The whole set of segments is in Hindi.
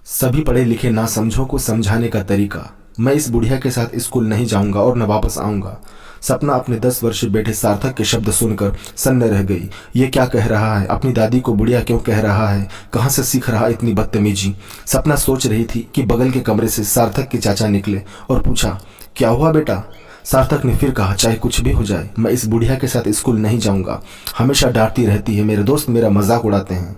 सभी पढ़े लिखे ना समझों को समझाने का तरीका। मैं इस बुढ़िया के साथ स्कूल नहीं जाऊंगा और न वापस आऊंगा। सपना अपने 10 वर्षीय बेटे सार्थक के शब्द सुनकर सन्न रह गई। ये क्या कह रहा है? अपनी दादी को बुढ़िया क्यों कह रहा है? कहाँ से सीख रहा इतनी बदतमीजी? सपना सोच रही थी कि बगल के कमरे से सार्थक के चाचा निकले और पूछा, क्या हुआ बेटा? सार्थक ने फिर कहा, चाहे कुछ भी हो जाए, मैं इस बुढ़िया के साथ स्कूल नहीं जाऊंगा। हमेशा डांटती रहती है, मेरे दोस्त मेरा मजाक उड़ाते हैं।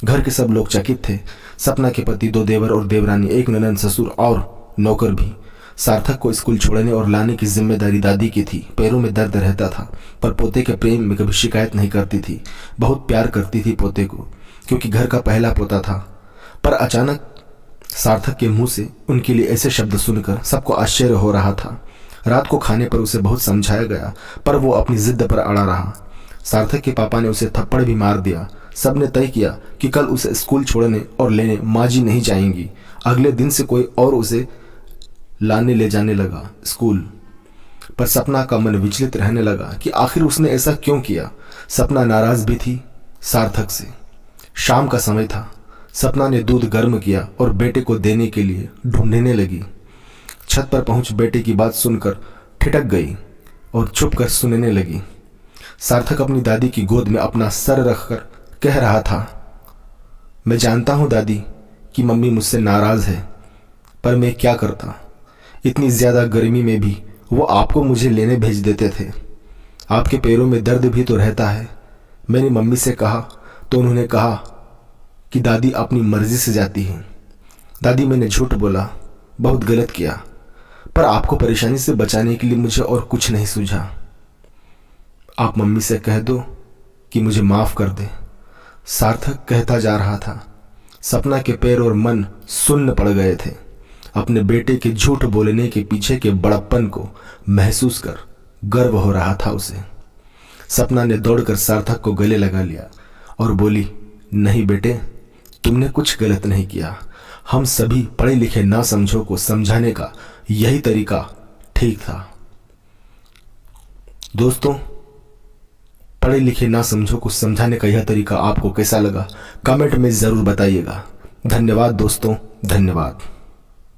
घर के सब लोग चकित थे। सपना के पति, 2 देवर और देवरानी, एक ननंद, ससुर और नौकर भी। सार्थक को स्कूल छोड़ने और लाने की जिम्मेदारी दादी की थी। पैरों में दर्द रहता था, पर पोते के प्रेम में कभी शिकायत नहीं करती थी। बहुत प्यार करती थी पोते को, क्योंकि घर का पहला पोता था। पर अचानक सार्थक के मुंह से उनके लिए ऐसे शब्द सुनकर सबको आश्चर्य हो रहा था। रात को खाने पर उसे बहुत समझाया गया, पर वो अपनी जिद पर अड़ा रहा। सार्थक के पापा ने उसे थप्पड़ भी मार दिया। सबने तय किया कि कल उसे स्कूल छोड़ने और लेने माँ जी नहीं जाएंगी। अगले दिन से कोई और उसे लाने ले जाने लगा स्कूल। पर सपना का मन विचलित रहने लगा कि आखिर उसने ऐसा क्यों किया। सपना नाराज भी थी सार्थक से। शाम का समय था। सपना ने दूध गर्म किया और बेटे को देने के लिए ढूंढने लगी। छत पर पहुंच बेटे की बात सुनकर ठिठक गई और चुप कर सुनने लगी। सार्थक अपनी दादी की गोद में अपना सर रखकर कह रहा था, मैं जानता हूं दादी कि मम्मी मुझसे नाराज है, पर मैं क्या करता। इतनी ज्यादा गर्मी में भी वो आपको मुझे लेने भेज देते थे। आपके पैरों में दर्द भी तो रहता है। मैंने मम्मी से कहा तो उन्होंने कहा कि दादी अपनी मर्जी से जाती है। दादी, मैंने झूठ बोला, बहुत गलत किया, पर आपको परेशानी से बचाने के लिए मुझे और कुछ नहीं सूझा। आप मम्मी से कह दो कि मुझे माफ कर दे। सार्थक कहता जा रहा था। सपना के पैर और मन सुन्न पड़ गए थे। अपने बेटे के झूठ बोलने के पीछे के बड़प्पन को महसूस कर गर्व हो रहा था उसे। सपना ने दौड़कर सार्थक को गले लगा लिया और बोली, नहीं बेटे, तुमने कुछ गलत नहीं किया। हम सभी पढ़े लिखे ना समझों को समझाने का यही तरीका ठीक था। दोस्तों, पढ़े लिखे ना समझों को समझाने का यह तरीका आपको कैसा लगा, कमेंट में जरूर बताइएगा। धन्यवाद दोस्तों, धन्यवाद।